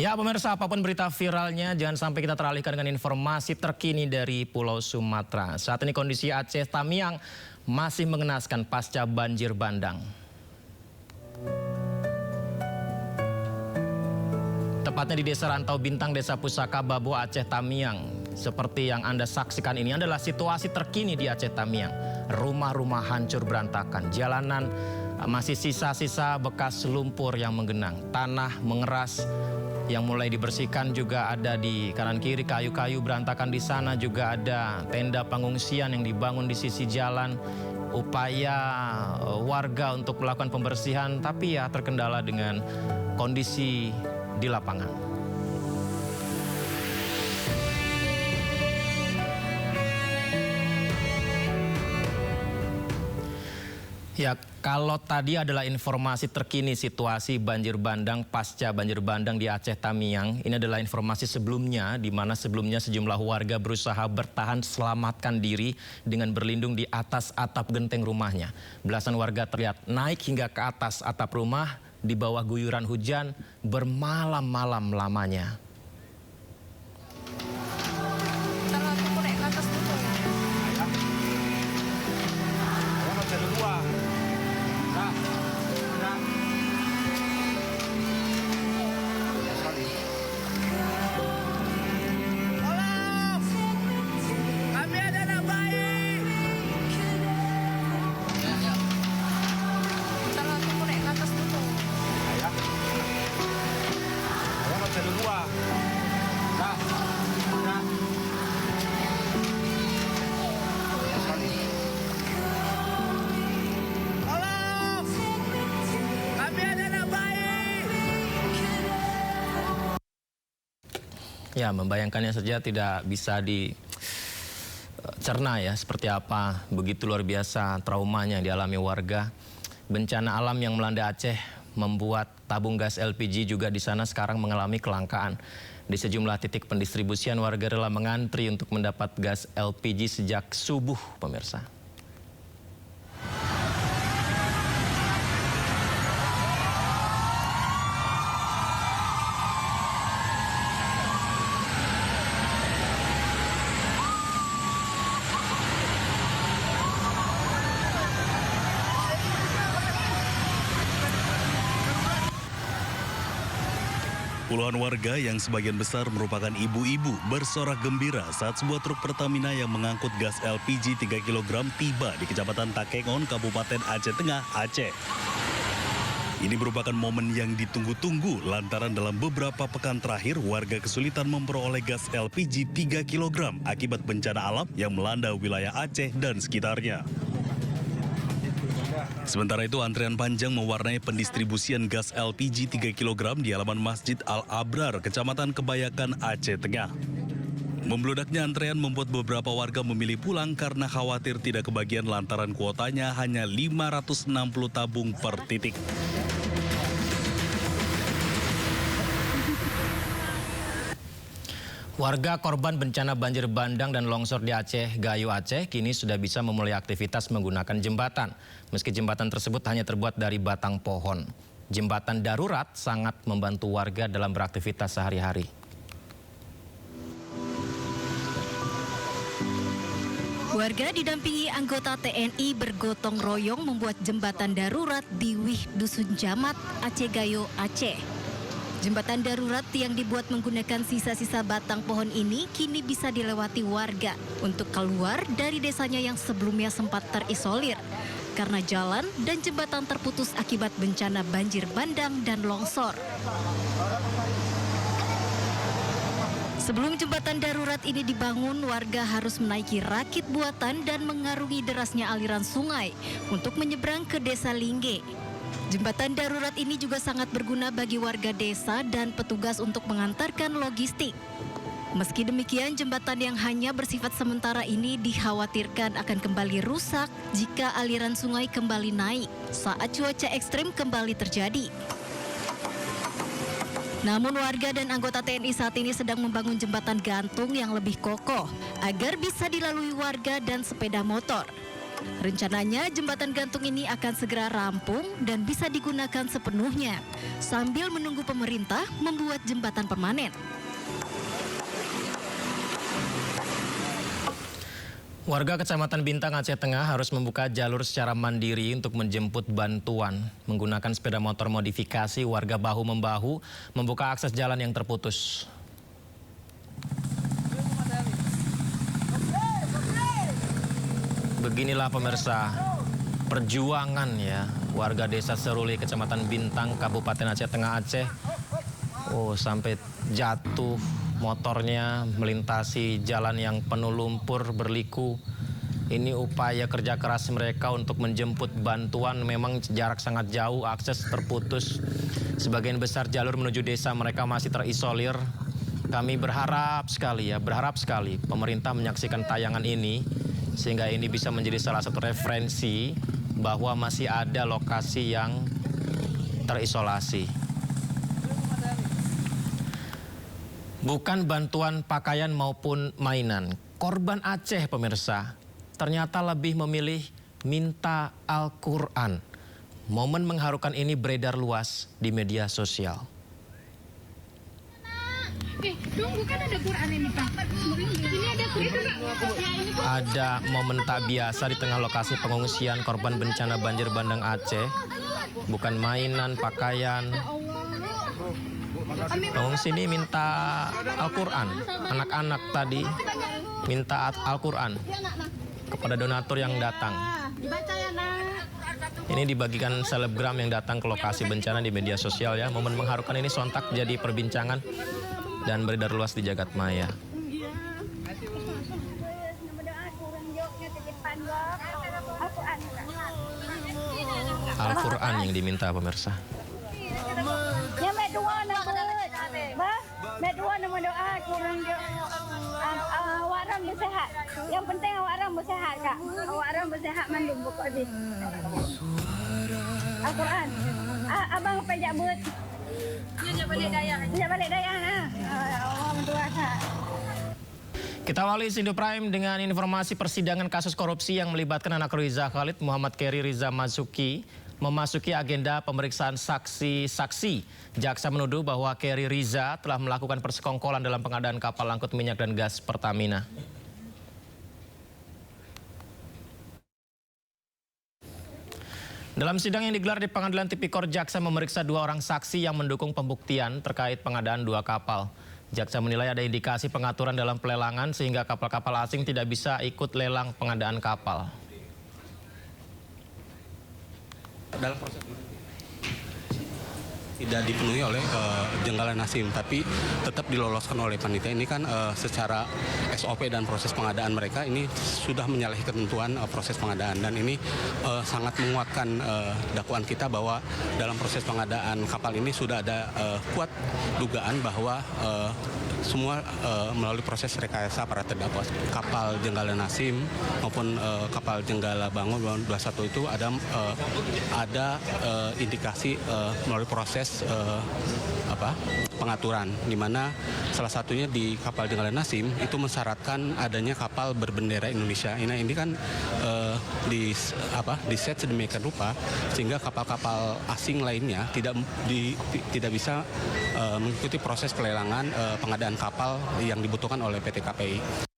Ya pemirsa, apapun berita viralnya, jangan sampai kita teralihkan dengan informasi terkini dari Pulau Sumatera. Saat ini kondisi Aceh Tamiang masih mengenaskan pasca banjir bandang. Tepatnya di Desa Rantau Bintang, Desa Pusaka, Babo, Aceh Tamiang. Seperti yang Anda saksikan ini adalah situasi terkini di Aceh Tamiang. Rumah-rumah hancur berantakan, jalanan masih sisa-sisa bekas lumpur yang menggenang, tanah mengeras yang mulai dibersihkan juga ada di kanan kiri, kayu-kayu berantakan di sana, juga ada tenda pengungsian yang dibangun di sisi jalan. Upaya warga untuk melakukan pembersihan, tapi ya terkendala dengan kondisi di lapangan. Ya, kalau tadi adalah informasi terkini situasi banjir bandang pasca banjir bandang di Aceh Tamiang. Ini adalah informasi sebelumnya, di mana sebelumnya sejumlah warga berusaha bertahan selamatkan diri dengan berlindung di atas atap genteng rumahnya. Belasan warga terlihat naik hingga ke atas atap rumah di bawah guyuran hujan bermalam-malam lamanya. Ya, membayangkannya saja tidak bisa dicerna ya seperti apa begitu luar biasa traumanya yang dialami warga. Bencana alam yang melanda Aceh membuat tabung gas LPG juga di sana sekarang mengalami kelangkaan. Di sejumlah titik pendistribusian warga rela mengantri untuk mendapat gas LPG sejak subuh, pemirsa. Puluhan warga yang sebagian besar merupakan ibu-ibu bersorak gembira saat sebuah truk Pertamina yang mengangkut gas LPG 3 kg tiba di Kecamatan Takengon, Kabupaten Aceh Tengah, Aceh. Ini merupakan momen yang ditunggu-tunggu lantaran dalam beberapa pekan terakhir warga kesulitan memperoleh gas LPG 3 kg akibat bencana alam yang melanda wilayah Aceh dan sekitarnya. Sementara itu antrian panjang mewarnai pendistribusian gas LPG 3 kg di halaman Masjid Al-Abrar, Kecamatan Kebayakan, Aceh Tengah. Membludaknya antrean membuat beberapa warga memilih pulang karena khawatir tidak kebagian lantaran kuotanya hanya 560 tabung per titik. Warga korban bencana banjir bandang dan longsor di Aceh Gayo Aceh kini sudah bisa memulai aktivitas menggunakan jembatan. Meski jembatan tersebut hanya terbuat dari batang pohon. Jembatan darurat sangat membantu warga dalam beraktivitas sehari-hari. Warga didampingi anggota TNI bergotong royong membuat jembatan darurat di Wih Dusun Jamat, Aceh Gayo Aceh. Jembatan darurat yang dibuat menggunakan sisa-sisa batang pohon ini kini bisa dilewati warga untuk keluar dari desanya yang sebelumnya sempat terisolir karena jalan dan jembatan terputus akibat bencana banjir bandang dan longsor. Sebelum jembatan darurat ini dibangun, warga harus menaiki rakit buatan dan mengarungi derasnya aliran sungai untuk menyeberang ke Desa Lingge. Jembatan darurat ini juga sangat berguna bagi warga desa dan petugas untuk mengantarkan logistik. Meski demikian, jembatan yang hanya bersifat sementara ini dikhawatirkan akan kembali rusak jika aliran sungai kembali naik saat cuaca ekstrim kembali terjadi. Namun warga dan anggota TNI saat ini sedang membangun jembatan gantung yang lebih kokoh agar bisa dilalui warga dan sepeda motor. Rencananya jembatan gantung ini akan segera rampung dan bisa digunakan sepenuhnya sambil menunggu pemerintah membuat jembatan permanen. Warga Kecamatan Bintang, Aceh Tengah harus membuka jalur secara mandiri untuk menjemput bantuan. Menggunakan sepeda motor modifikasi, warga bahu-membahu membuka akses jalan yang terputus. Beginilah pemirsa, perjuangan ya warga desa Seruli, Kecamatan Bintang, Kabupaten Aceh Tengah, Aceh. Oh, sampai jatuh motornya melintasi jalan yang penuh lumpur berliku. Ini upaya kerja keras mereka untuk menjemput bantuan. Memang jarak sangat jauh, akses terputus. Sebagian besar jalur menuju desa mereka masih terisolir. Kami berharap sekali pemerintah menyaksikan tayangan ini sehingga ini bisa menjadi salah satu referensi bahwa masih ada lokasi yang terisolasi. Bukan bantuan pakaian maupun mainan. Korban Aceh, pemirsa, ternyata lebih memilih minta Al-Quran. Momen mengharukan ini beredar luas di media sosial. Tunggu, kan ada Quran ini, Pak. Ini ada Quran. Ada momen tak biasa di tengah lokasi pengungsian korban bencana banjir bandang Aceh. Bukan mainan, pakaian. Pengungsi ini minta Al-Quran. Anak-anak tadi minta Al-Quran kepada donatur yang datang. Ini dibagikan selebgram yang datang ke lokasi bencana di media sosial ya. Momen mengharukan ini sontak jadi perbincangan dan beredar luas di jagat maya. Al-Quran yang diminta pemirsa. Yang medua nama medua nama doa kurang awak orang bersehat. Yang penting awak orang bersehat, Kak. Awak orang bersehat mandum pokok ni. Al-Quran. Abang pejak buat. Dia balik dayah. Dia balik dayah. Allah mendoa, Kak. Kita awali Sindo Prime dengan informasi persidangan kasus korupsi yang melibatkan anak Riza Khalid, Muhammad Keri Riza Masuki, memasuki agenda pemeriksaan saksi-saksi. Jaksa menuduh bahwa Keri Riza telah melakukan persekongkolan dalam pengadaan kapal angkut minyak dan gas Pertamina. Dalam sidang yang digelar di Pengadilan Tipikor, jaksa memeriksa 2 orang saksi yang mendukung pembuktian terkait pengadaan 2 kapal. Jaksa menilai ada indikasi pengaturan dalam pelelangan sehingga kapal-kapal asing tidak bisa ikut lelang pengadaan kapal. Dalam proses ini tidak dipenuhi oleh Jenggala Nasim, tapi tetap diloloskan oleh panitia. Ini kan secara SOP dan proses pengadaan mereka ini sudah menyalahi ketentuan proses pengadaan, dan ini sangat menguatkan dakwaan kita bahwa dalam proses pengadaan kapal ini sudah ada kuat dugaan bahwa semua melalui proses rekayasa para terdakwa. Kapal Jenggala Nasim maupun kapal Jenggala Bangun 21 itu ada indikasi melalui proses pengaturan, di mana salah satunya di kapal Jenggala Nasim itu mensyaratkan adanya kapal berbendera Indonesia. Ini kan di set sedemikian rupa sehingga kapal-kapal asing lainnya tidak bisa mengikuti proses pelelangan pengadaan kapal yang dibutuhkan oleh PT KPI.